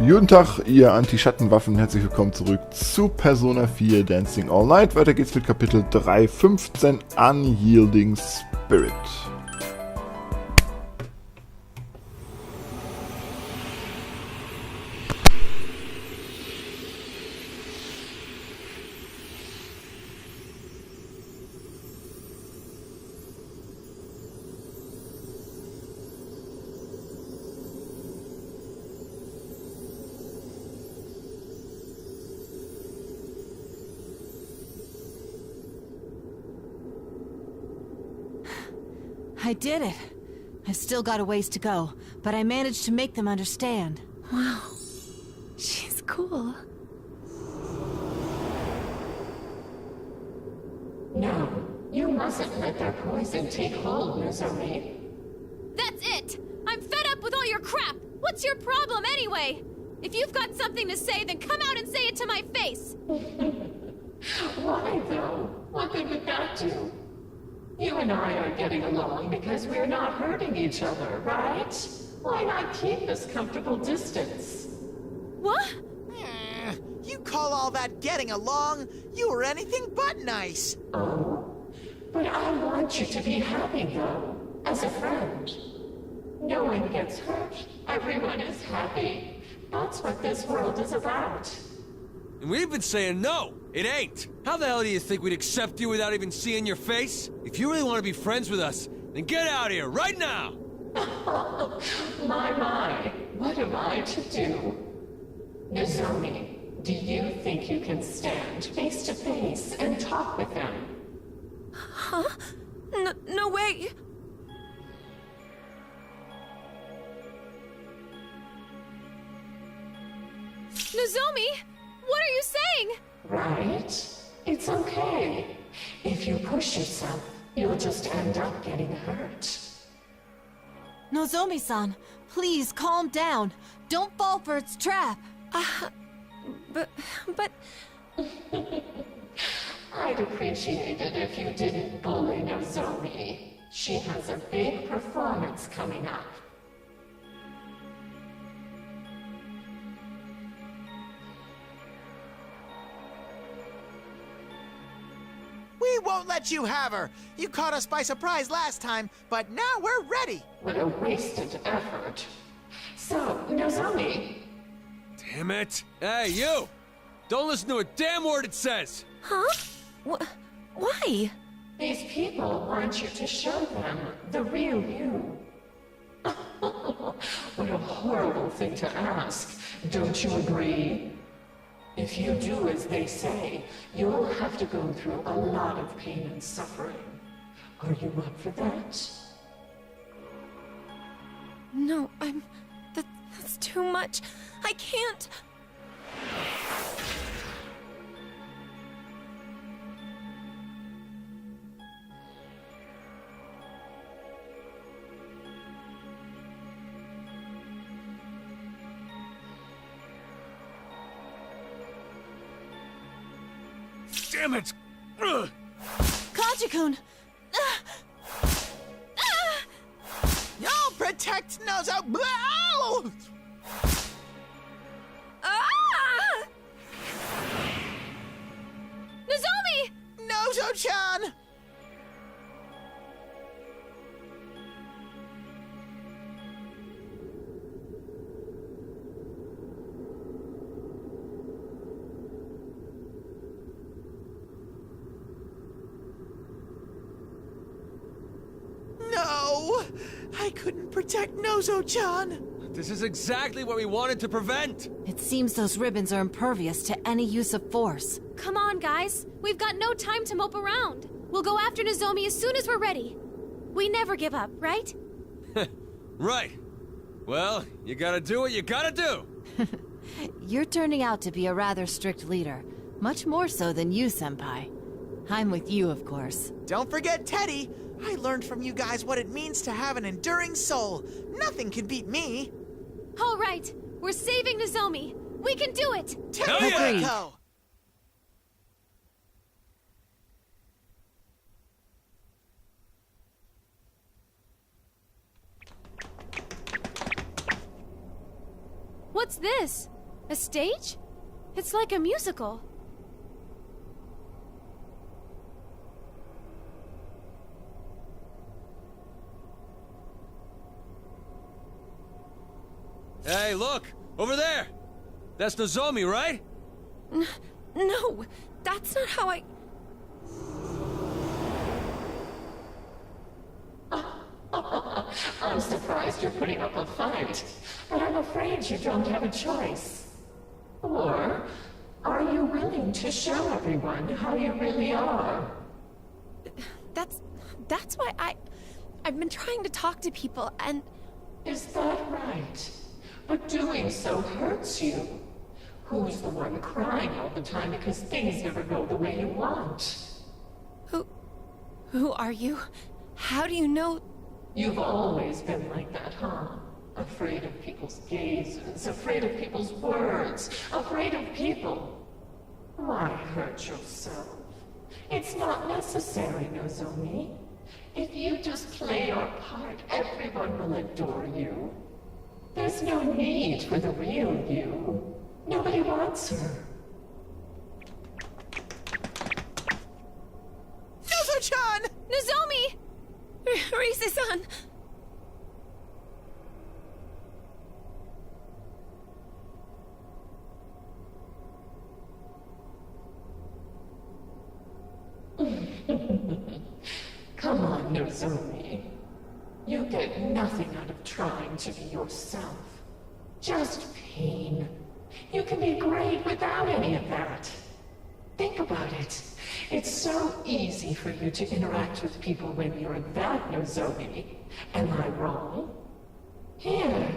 Guten Tag, ihr Anti-Schattenwaffen. Herzlich willkommen zurück zu Persona 4 Dancing All Night. Weiter geht's mit Kapitel 3.15 Unyielding Spirit. I did it. I've still got a ways to go, but I managed to make them understand. Wow. She's cool. No, you mustn't let their poison take hold, Nozomi. That's it! I'm fed up with all your crap! What's your problem anyway? If you've got something to say, then come out and say it to my face! Why, though? What good would that do? You and I are getting along because we're not hurting each other, right? Why not keep this comfortable distance? What? You call all that getting along? You were anything but nice. Oh? But I want you to be happy, though, as a friend. No one gets hurt. Everyone is happy. That's what this world is about. And we've been saying no, it ain't. How the hell do you think we'd accept you without even seeing your face? If you really want to be friends with us, then get out of here, right now! My, what am I to do? Nozomi, do you think you can stand face to face and talk with them? Huh? No way! Nozomi! What are you saying? Right? It's okay. If you push yourself, you'll just end up getting hurt. Nozomi-san, please calm down. Don't fall for its trap. But... I'd appreciate it if you didn't bully Nozomi. She has a big performance coming up. We won't let you have her. You caught us by surprise last time, but now we're ready. What a wasted effort. So, Nozomi... Damn it! Hey, you! Don't listen to a damn word it says! Huh? Why? These people want you to show them the real you. What a horrible thing to ask. Don't you agree? If you do as they say, you'll have to go through a lot of pain and suffering. Are you up for that? No, that's too much. I can't... Damn it! Kaji-kun! Y'all protect Nozo... Ow! Nozomi! Nozo-chan! No! I couldn't protect Nozo-chan! This is exactly what we wanted to prevent! It seems those ribbons are impervious to any use of force. Come on, guys. We've got no time to mope around. We'll go after Nozomi as soon as we're ready. We never give up, right? Right. Well, you gotta do what you gotta do! You're turning out to be a rather strict leader. Much more so than you, Senpai. I'm with you, of course. Don't forget Teddy! I learned from you guys what it means to have an enduring soul. Nothing can beat me. All right. We're saving Nozomi. We can do it! Hell yeah! Agreed. Go! What's this? A stage? It's like a musical. Hey, look! Over there! That's Nozomi, right? No, that's not how I... I'm surprised you're putting up a fight, but I'm afraid you don't have a choice. Or are you willing to show everyone how you really are? That's why I've been trying to talk to people, and... Is that right? But doing so hurts you. Who's the one crying all the time because things never go the way you want? Who are you? How do you know... You've always been like that, huh? Afraid of people's gazes, afraid of people's words, afraid of people. Why hurt yourself? It's not necessary, Nozomi. If you just play your part, everyone will adore you. There's no need for the real you. Nobody wants her. Nozo-chan! Nozomi! Rise-san! Come on, Nozomi. You get nothing out of trying to be yourself. Just pain. You can be great without any of that. Think about it. It's so easy for you to interact with people when you're that Nozomi. Am I wrong? Here,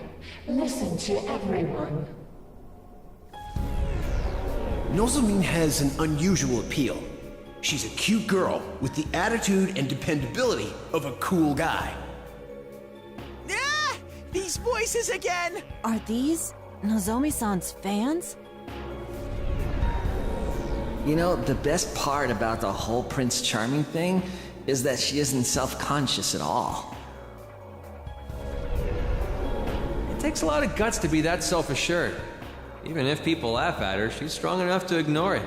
listen to everyone. Nozomi has an unusual appeal. She's a cute girl with the attitude and dependability of a cool guy. Ah! These voices again! Are these Nozomi-san's fans? You know, the best part about the whole Prince Charming thing is that she isn't self-conscious at all. It takes a lot of guts to be that self-assured. Even if people laugh at her, she's strong enough to ignore it.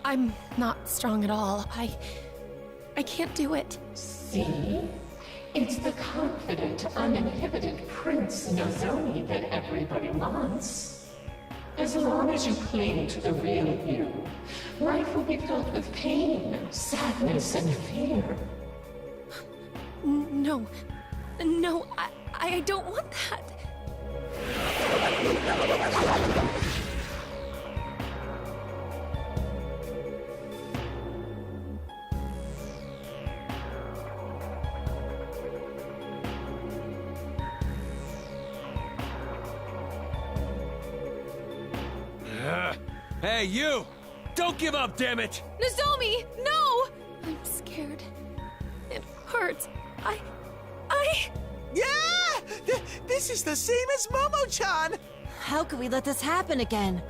I'm not strong at all. I can't do it. See? It's the confident, uninhibited Prince Nozomi that everybody wants. As long as you cling to the real you, life will be filled with pain, sadness, and fear. No, I don't want that. Hey, you! Don't give up, damn it! Nozomi, no! I'm scared. It hurts. Yeah! This is the same as Momo-chan! How could we let this happen again?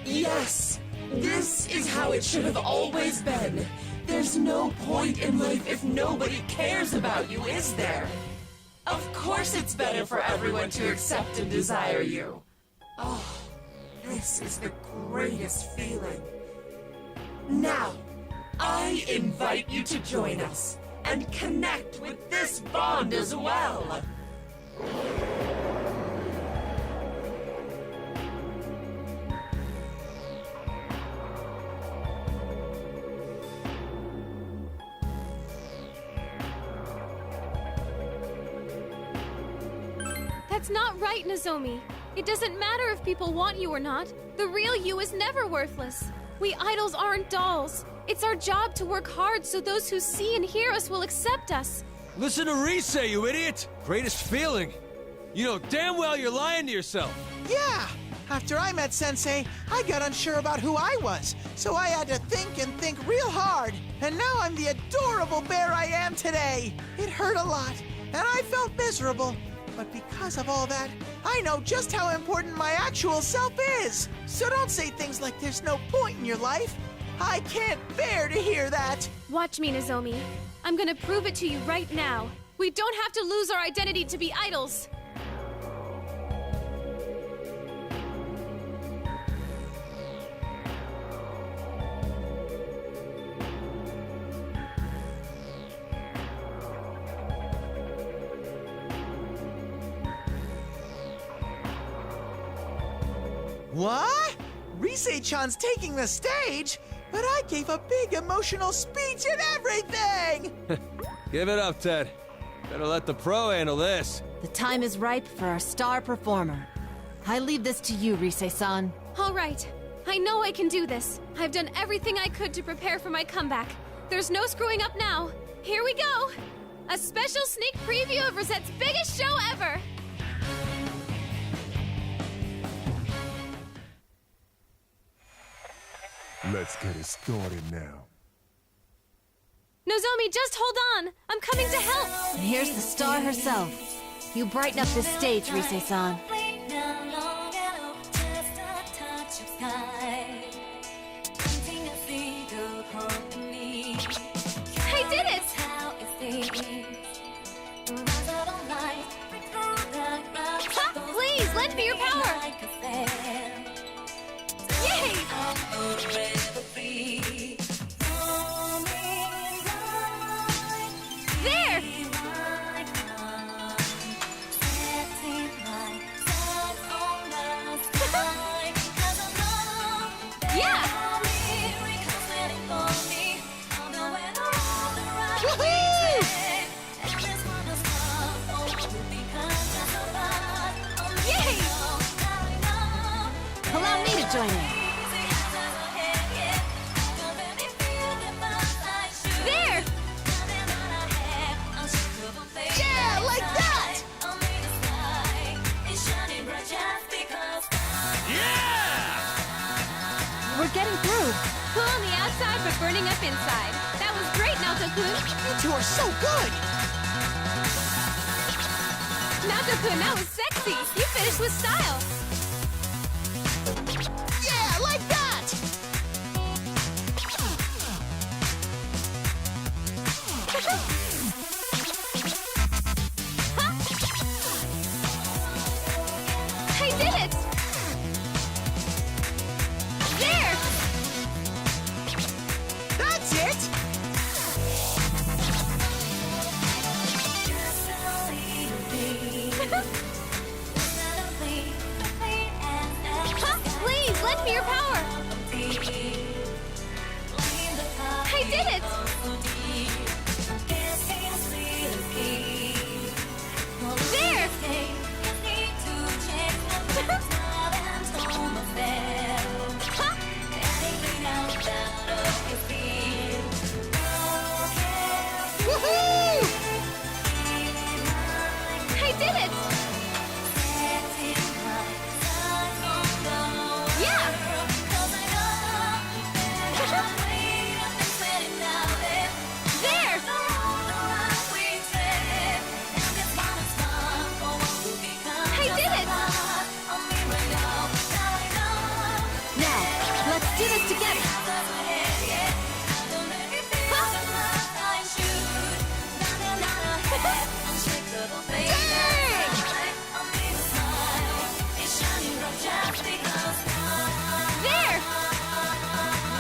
Yes! This is how it should have always been. There's no point in life if nobody cares about you, is there? Of course it's better for everyone to accept and desire you. Oh, this is the greatest feeling. Now, I invite you to join us and connect with this bond as well. That's not right, Nozomi. It doesn't matter if people want you or not. The real you is never worthless. We idols aren't dolls. It's our job to work hard so those who see and hear us will accept us. Listen to Rise, you idiot! Greatest feeling. You know damn well you're lying to yourself. Yeah! After I met Sensei, I got unsure about who I was, so I had to think real hard. And now I'm the adorable bear I am today. It hurt a lot, and I felt miserable. But because of all that, I know just how important my actual self is. So don't say things like there's no point in your life. I can't bear to hear that. Watch me, Nozomi. I'm gonna prove it to you right now. We don't have to lose our identity to be idols. What? Rise-chan's taking the stage? But I gave a big emotional speech and everything! Give it up, Ted. Better let the pro handle this. The time is ripe for our star performer. I leave this to you, Rise-san. All right. I know I can do this. I've done everything I could to prepare for my comeback. There's no screwing up now. Here we go! A special sneak preview of Rosette's biggest show ever! Let's get it started now. Nozomi, just hold on! I'm coming to help! And here's the star herself. You brighten up this stage, Rise-san. I did it! Please, lend me your power! Yay! There! Yeah! Woohoo! Yay! Allow me to join in. There! Yeah, like that! We're getting through. Cool on the outside, but burning up inside. That was great, Naoto-kun. You two are so good! Naoto-kun, that was sexy. You finished with style. Yeah, like that! I did it! There! That's it! Please, lend me your power! I did it! There! Woohoo! I did it! Yeah! There! I did it! Now, let's do this together. There!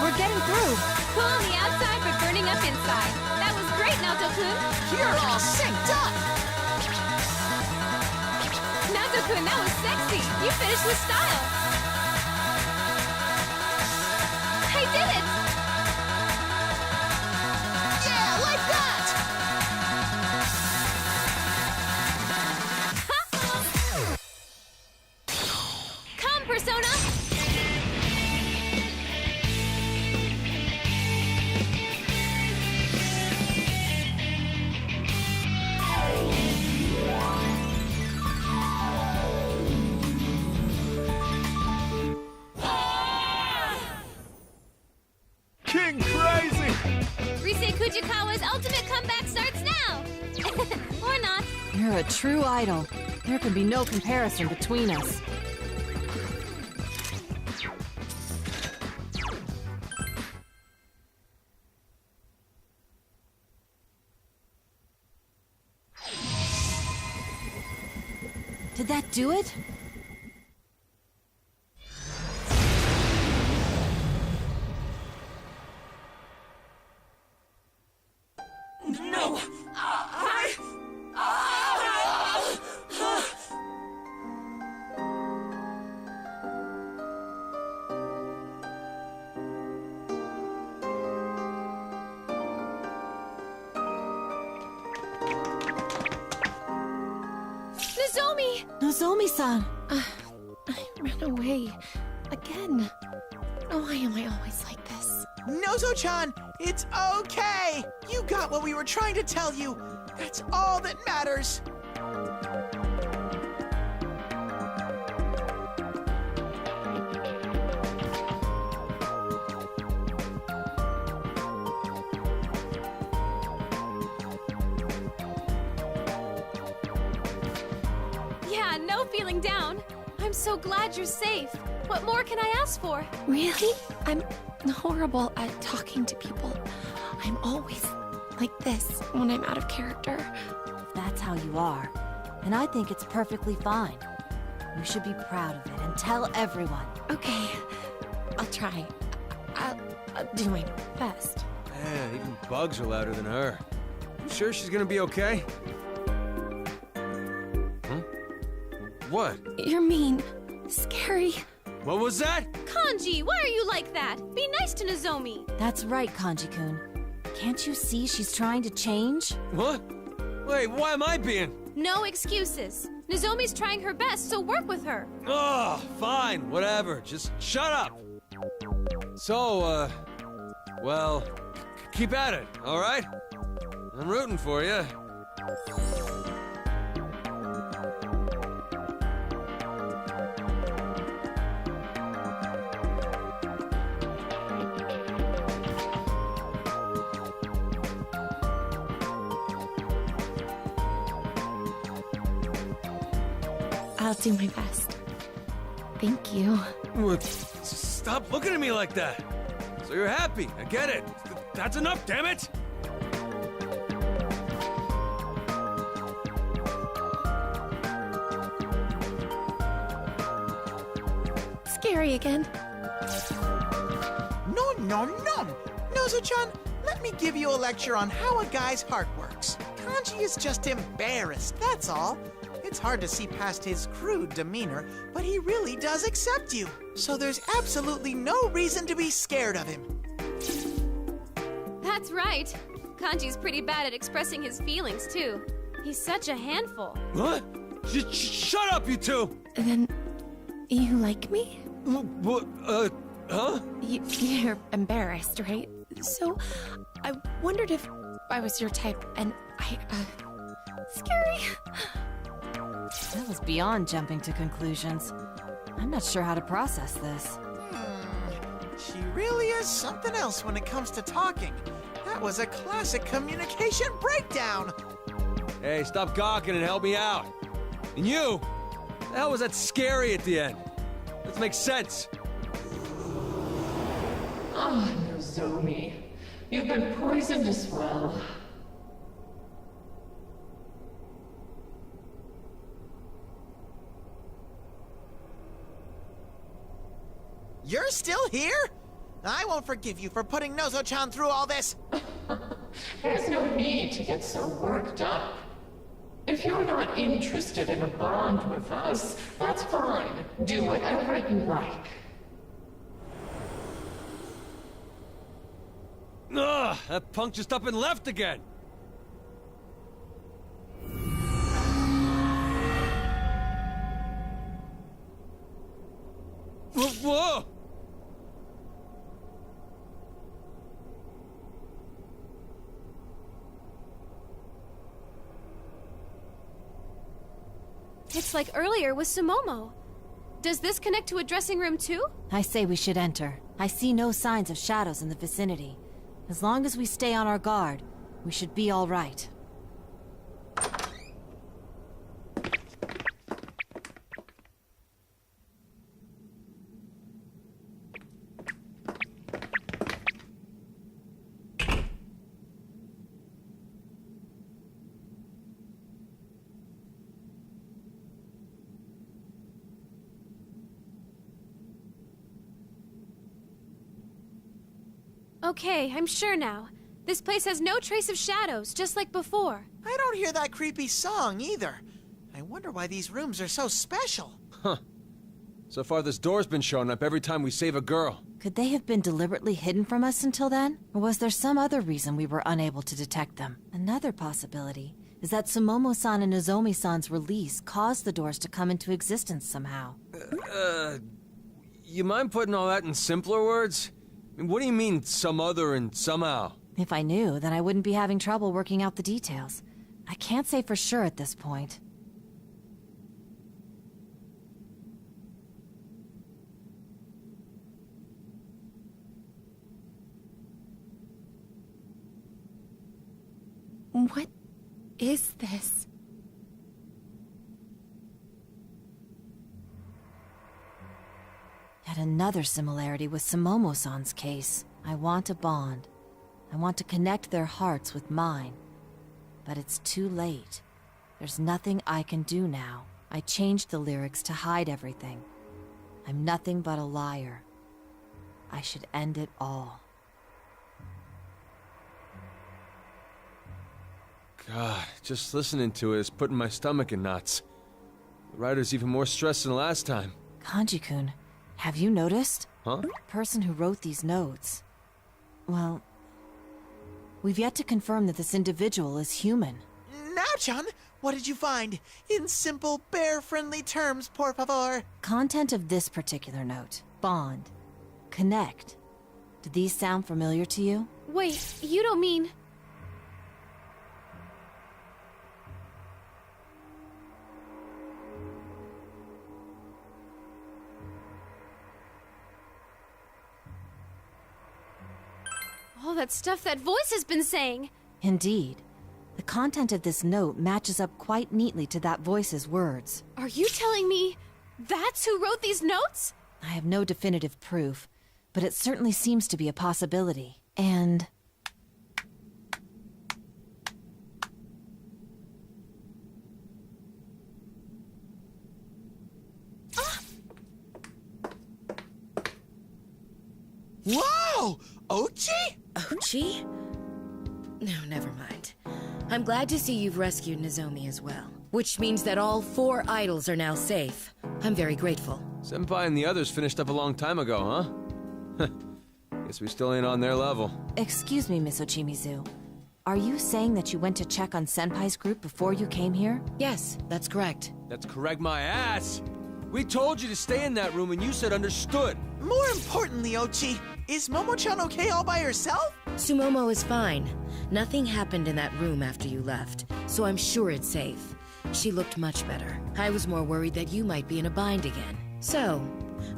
We're getting through. Cool on the outside, but burning up inside. That was great, Naoto-kun. You're all synced up! Naoto-kun, that was sexy. You finished with style. I did it! Yeah, like that! Come, Persona! King Crazy! Rise Kujikawa's ultimate comeback starts now! Or not. You're a true idol. There can be no comparison between us. Did that do it? No! Nozomi! Nozomi-san! I ran away. Again. Why am I always like this? Nozo-chan, it's okay! You got what we were trying to tell you! That's all that matters! Yeah, no feeling down. I'm so glad you're safe. What more can I ask for? Really? I'm horrible at talking to people. I'm always like this when I'm out of character. That's how you are. And I think it's perfectly fine. You should be proud of it and tell everyone. Okay, I'll try. I'll do my best. Man, even bugs are louder than her. You sure she's gonna be okay? Huh? What? You're mean. Scary. What was that? Kanji, why are you like that? Be nice to Nozomi. That's right, Kanji-kun. Can't you see she's trying to change? What? Wait, why am I being? No excuses. Nozomi's trying her best, so work with her. Oh, fine, whatever. Just shut up. So, well, keep at it, all right? I'm rooting for you. I'll do my best. Thank you. Stop looking at me like that. So you're happy. I get it. That's enough, damn it! Scary again. No. Nozo-chan, let me give you a lecture on how a guy's heart works. Kanji is just embarrassed, that's all. It's hard to see past his crude demeanor, but he really does accept you. So there's absolutely no reason to be scared of him. That's right. Kanji's pretty bad at expressing his feelings, too. He's such a handful. What? Shut up, you two! Then, you like me? What, huh? You're embarrassed, right? So, I wondered if I was your type, and scary. That was beyond jumping to conclusions. I'm not sure how to process this. She really is something else when it comes to talking. That was a classic communication breakdown. Hey, stop gawking and help me out. And you? The hell was that scary at the end? Let's make sense. Ah, Nozomi. You've been poisoned as well. You're still here? I won't forgive you for putting Nozo-chan through all this. There's no need to get so worked up. If you're not interested in a bond with us, that's fine. Do whatever you like. Ugh, that punk just up and left again. Whoa! It's like earlier with Sumomo. Does this connect to a dressing room too? I say we should enter. I see no signs of shadows in the vicinity. As long as we stay on our guard, we should be all right. Okay, I'm sure now. This place has no trace of shadows, just like before. I don't hear that creepy song either. I wonder why these rooms are so special. Huh. So far this door's been showing up every time we save a girl. Could they have been deliberately hidden from us until then? Or was there some other reason we were unable to detect them? Another possibility is that Sumomo-san and Nozomi-san's release caused the doors to come into existence somehow. You mind putting all that in simpler words? I mean, what do you mean, some other and somehow? If I knew, then I wouldn't be having trouble working out the details. I can't say for sure at this point. What is this? Yet another similarity with Sumomo-san's case. I want a bond. I want to connect their hearts with mine. But it's too late. There's nothing I can do now. I changed the lyrics to hide everything. I'm nothing but a liar. I should end it all. God, just listening to it is putting my stomach in knots. The writer's even more stressed than last time. Kanji-kun, have you noticed? Huh? The person who wrote these notes. Well, we've yet to confirm that this individual is human. Now-chan, what did you find? In simple, bear-friendly terms, por favor. Content of this particular note. Bond. Connect. Do these sound familiar to you? Wait, you don't mean... all that stuff that voice has been saying! Indeed. The content of this note matches up quite neatly to that voice's words. Are you telling me that's who wrote these notes? I have no definitive proof, but it certainly seems to be a possibility. And... Wow! Ochi? Ochi? No, never mind. I'm glad to see you've rescued Nozomi as well. Which means that all 4 idols are now safe. I'm very grateful. Senpai and the others finished up a long time ago, huh? Guess we still ain't on their level. Excuse me, Miss Ochimizu. Are you saying that you went to check on Senpai's group before you came here? Yes, that's correct. That's correct my ass! We told you to stay in that room and you said understood! More importantly, Ochi, is Momo-chan okay all by herself? Sumomo is fine. Nothing happened in that room after you left, so I'm sure it's safe. She looked much better. I was more worried that you might be in a bind again. So,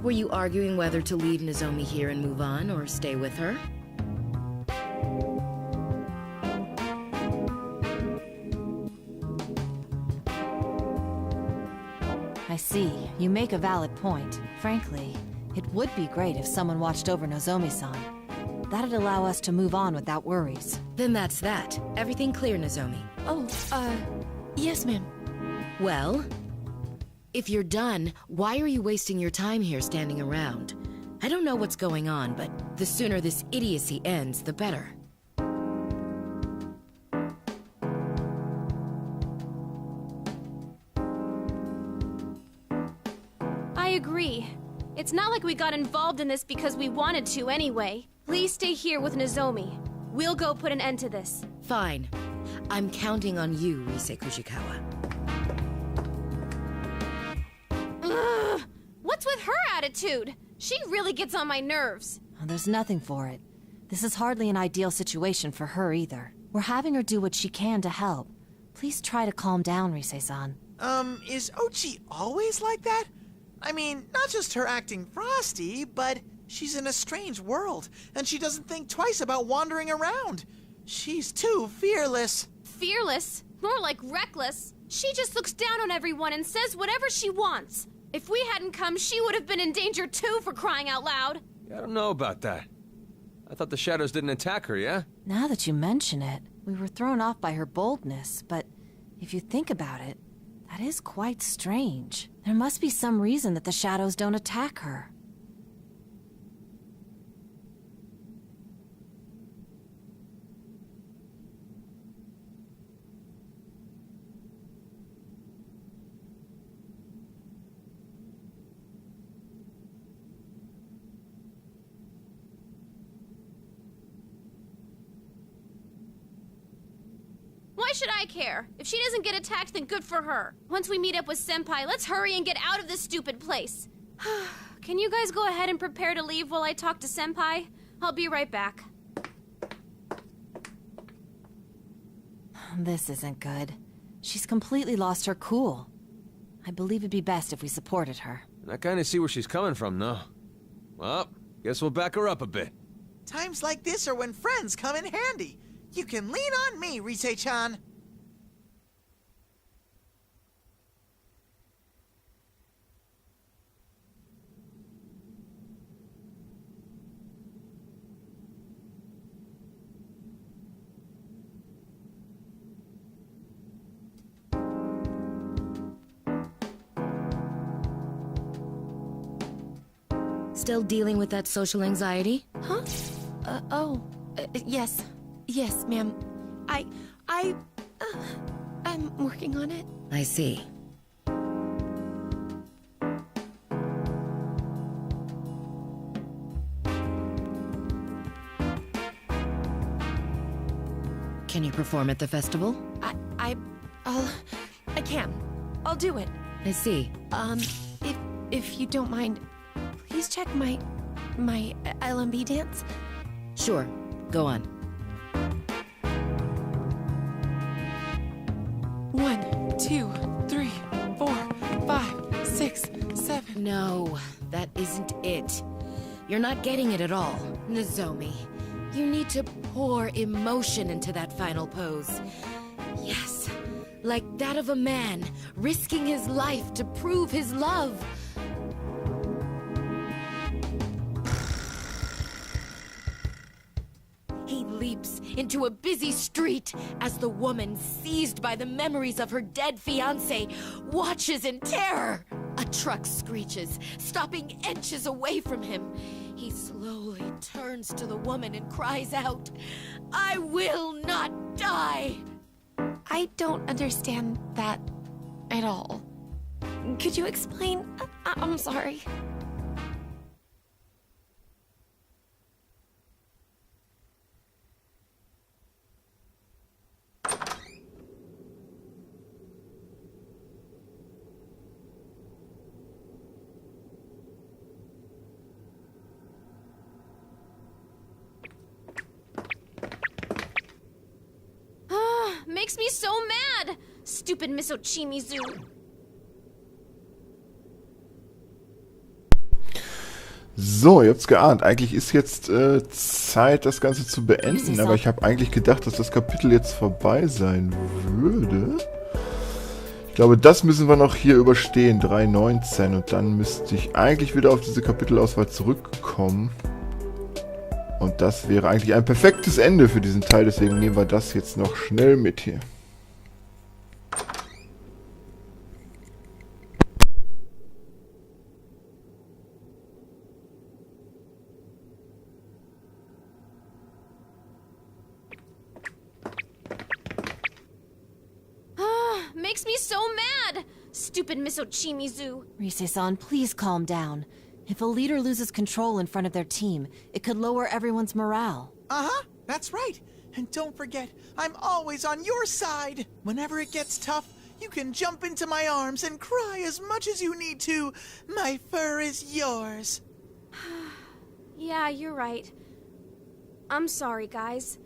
were you arguing whether to leave Nozomi here and move on, or stay with her? I see. You make a valid point. Frankly, it would be great if someone watched over Nozomi-san. That'd allow us to move on without worries. Then that's that. Everything clear, Nozomi? Oh, yes, ma'am. Well, if you're done, why are you wasting your time here standing around? I don't know what's going on, but the sooner this idiocy ends, the better. I agree. It's not like we got involved in this because we wanted to anyway. Please stay here with Nozomi. We'll go put an end to this. Fine. I'm counting on you, Rise Kujikawa. Ugh! What's with her attitude? She really gets on my nerves. Oh, there's nothing for it. This is hardly an ideal situation for her either. We're having her do what she can to help. Please try to calm down, Rise-san. Is Ochi always like that? I mean, not just her acting frosty, but she's in a strange world, and she doesn't think twice about wandering around. She's too fearless. Fearless? More like reckless. She just looks down on everyone and says whatever she wants. If we hadn't come, she would have been in danger too, for crying out loud. I don't know about that. I thought the shadows didn't attack her, yeah? Now that you mention it, we were thrown off by her boldness, but if you think about it, that is quite strange. There must be some reason that the shadows don't attack her. should I care? If she doesn't get attacked, then good for her. Once we meet up with Senpai, let's hurry and get out of this stupid place. Can you guys go ahead and prepare to leave while I talk to Senpai? I'll be right back. This isn't good. She's completely lost her cool. I believe it'd be best if we supported her. And I kinda see where she's coming from, though. Well, guess we'll back her up a bit. Times like this are when friends come in handy. You can lean on me, Rise-chan. Still dealing with that social anxiety? Huh? Yes. Yes, ma'am. I'm working on it. I see. Can you perform at the festival? I can. I'll do it. I see. If you don't mind, please check my LMB dance. Sure. Go on. 1, 2, 3, 4, 5, 6, 7. No, that isn't it. You're not getting it at all. Nozomi, you need to pour emotion into that final pose. Yes, like that of a man risking his life to prove his love. He leaps into a busy street as the woman, seized by the memories of her dead fiancé, watches in terror. A truck screeches, stopping inches away from him. He slowly turns to the woman and cries out, "I will not die!" I don't understand that at all. Could you explain? I'm sorry. Makes me so mad! Stupid Miss Ochimizu. So, ihr habt's geahnt. Eigentlich ist jetzt Zeit, das Ganze zu beenden, aber ich habe eigentlich gedacht, dass das Kapitel jetzt vorbei sein würde. Ich glaube, das müssen wir noch hier überstehen, 3.19, und dann müsste ich eigentlich wieder auf diese Kapitelauswahl zurückkommen. Und das wäre eigentlich ein perfektes Ende für diesen Teil, deswegen nehmen wir das jetzt noch schnell mit hier. Makes me so mad! Stupid Miss Ochimizu. Rise-san, please calm down. If a leader loses control in front of their team, it could lower everyone's morale. Uh-huh, that's right. And don't forget, I'm always on your side. Whenever it gets tough, you can jump into my arms and cry as much as you need to. My fur is yours. Yeah, you're right. I'm sorry, guys.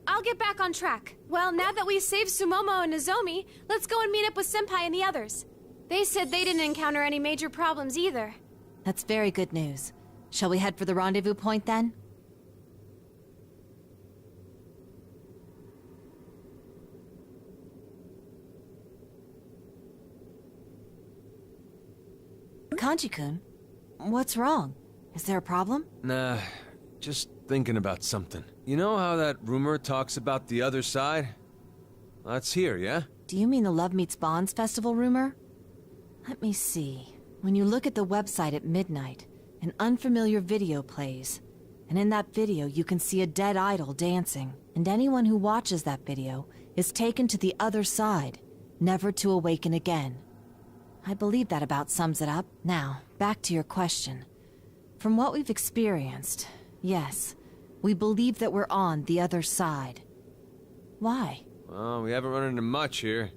I'll get back on track. Well, now that we saved Sumomo and Nozomi, let's go and meet up with Senpai and the others. They said they didn't encounter any major problems either. That's very good news. Shall we head for the rendezvous point then? Kanji-kun, what's wrong? Is there a problem? Nah, just thinking about something. You know how that rumor talks about the other side? That's here, yeah? Do you mean the Love Meets Bonds festival rumor? Let me see. When you look at the website at midnight, an unfamiliar video plays. And in that video, you can see a dead idol dancing. And anyone who watches that video is taken to the other side, never to awaken again. I believe that about sums it up. Now, back to your question. From what we've experienced, yes, we believe that we're on the other side. Why? Well, we haven't run into much here.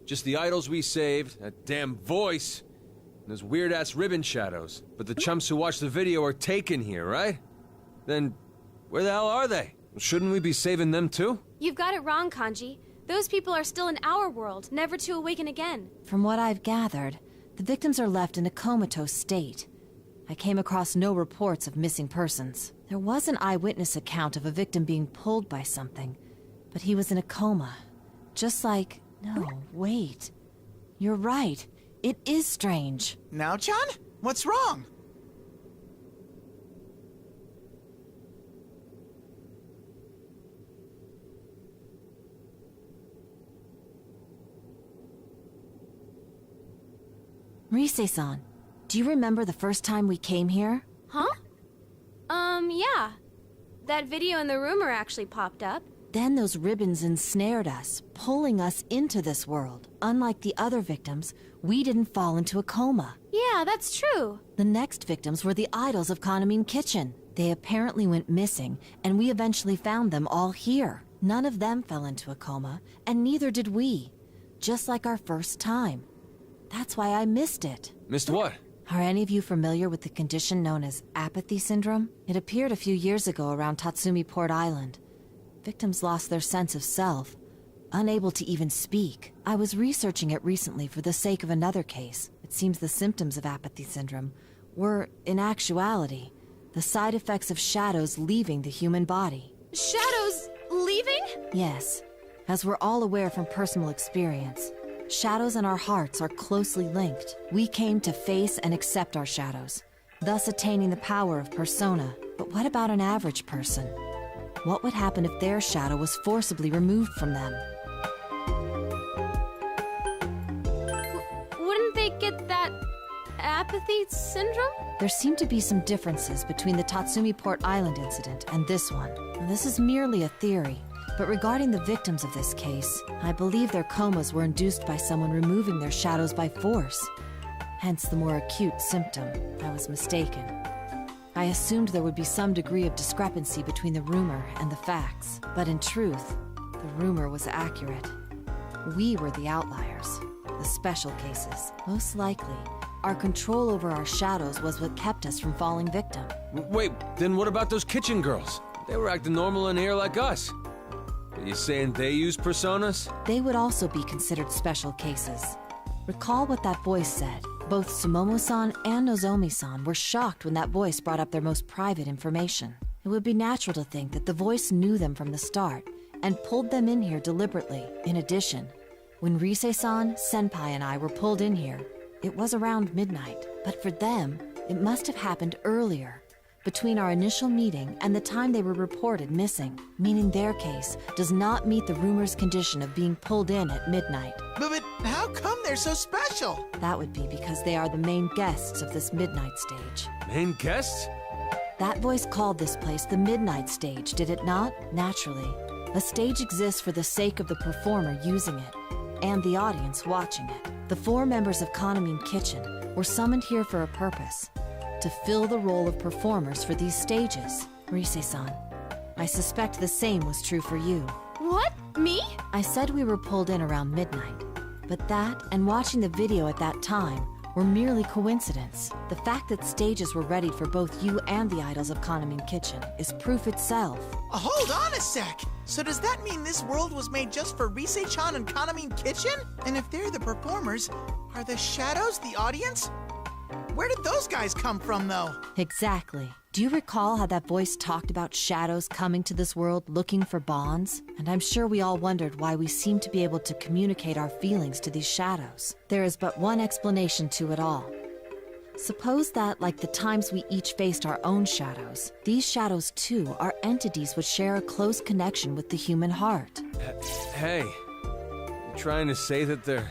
Just the idols we saved, that damn voice, and those weird-ass ribbon shadows. But the chumps who watched the video are taken here, right? Then, where the hell are they? Shouldn't we be saving them too? You've got it wrong, Kanji. Those people are still in our world, never to awaken again. From what I've gathered, the victims are left in a comatose state. I came across no reports of missing persons. There was an eyewitness account of a victim being pulled by something, but he was in a coma. Just like... No, wait. You're right. It is strange. Now, John? What's wrong? Rise-san, do you remember the first time we came here? Huh? Yeah. That video and the rumor actually popped up. Then those ribbons ensnared us, pulling us into this world. Unlike the other victims, we didn't fall into a coma. Yeah, that's true. The next victims were the idols of Kanamin Kitchen. They apparently went missing, and we eventually found them all here. None of them fell into a coma, and neither did we. Just like our first time. That's why I missed it. Missed what? Are any of you familiar with the condition known as Apathy Syndrome? It appeared a few years ago around Tatsumi Port Island. Victims lost their sense of self, unable to even speak. I was researching it recently for the sake of another case. It seems the symptoms of Apathy Syndrome were, in actuality, the side effects of shadows leaving the human body. Shadows leaving? Yes. As we're all aware from personal experience, shadows and our hearts are closely linked. We came to face and accept our shadows, thus attaining the power of persona. But what about an average person? What would happen if their shadow was forcibly removed from them? Wouldn't they get that apathy syndrome? There seem to be some differences between the Tatsumi Port Island incident and this one. This is merely a theory, but regarding the victims of this case, I believe their comas were induced by someone removing their shadows by force. Hence the more acute symptom. I was mistaken. I assumed there would be some degree of discrepancy between the rumor and the facts, but in truth, the rumor was accurate. We were the outliers, the special cases. Most likely, our control over our shadows was what kept us from falling victim. Wait, then what about those kitchen girls? They were acting normal in here like us. Are you saying they use personas? They would also be considered special cases. Recall what that voice said. Both Sumomo-san and Nozomi-san were shocked when that voice brought up their most private information. It would be natural to think that the voice knew them from the start and pulled them in here deliberately. In addition, when Rise-san, Senpai, and I were pulled in here, it was around midnight. But for them, it must have happened earlier, between our initial meeting and the time they were reported missing, meaning their case does not meet the rumor's condition of being pulled in at midnight. But how come they're so special? That would be because they are the main guests of this midnight stage. Main guests? That voice called this place the midnight stage, did it not? Naturally. A stage exists for the sake of the performer using it, and the audience watching it. The 4 members of Kanamin Kitchen were summoned here for a purpose, to fill the role of performers for these stages. Rise-san, I suspect the same was true for you. What? Me? I said we were pulled in around midnight, but that and watching the video at that time were merely coincidence. The fact that stages were readied for both you and the idols of Kanamin Kitchen is proof itself. Hold on a sec! So does that mean this world was made just for Rise-chan and Kanamin Kitchen? And if they're the performers, are the shadows the audience? Where did those guys come from, though? Exactly. Do you recall how that voice talked about shadows coming to this world looking for bonds? And I'm sure we all wondered why we seemed to be able to communicate our feelings to these shadows. There is but one explanation to it all. Suppose that, like the times we each faced our own shadows, these shadows too are entities which share a close connection with the human heart. Hey, you trying to say that they're...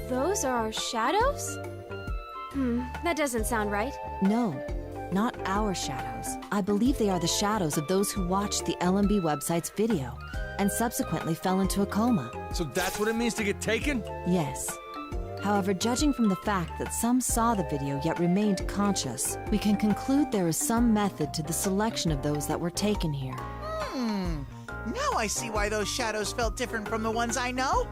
Those are our shadows? That doesn't sound right. No, not our shadows. I believe they are the shadows of those who watched the LMB website's video and subsequently fell into a coma. So that's what it means to get taken? Yes. However, judging from the fact that some saw the video yet remained conscious, we can conclude there is some method to the selection of those that were taken here. Now I see why those shadows felt different from the ones I know.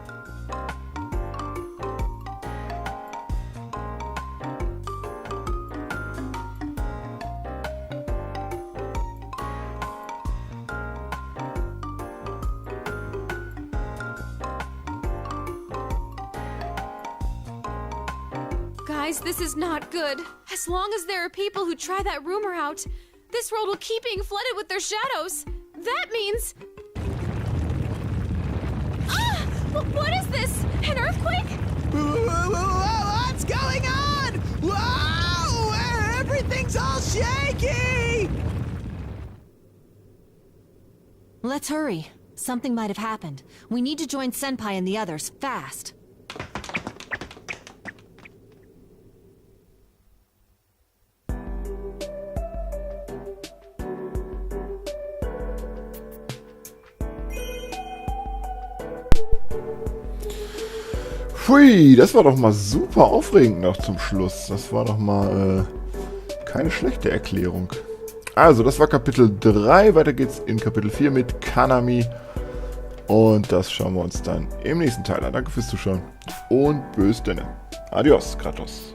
Guys, this is not good. As long as there are people who try that rumor out, this world will keep being flooded with their shadows. That means... Ah! What is this? An earthquake? What's going on? Whoa! Everything's all shaky! Let's hurry. Something might have happened. We need to join Senpai and the others, fast. Hui, das war doch mal super aufregend noch zum Schluss. Das war doch mal keine schlechte Erklärung. Also, das war Kapitel 3. Weiter geht's in Kapitel 4 mit Kanami. Und das schauen wir uns dann im nächsten Teil an. Danke fürs Zuschauen und bis denne. Adios, Kratos.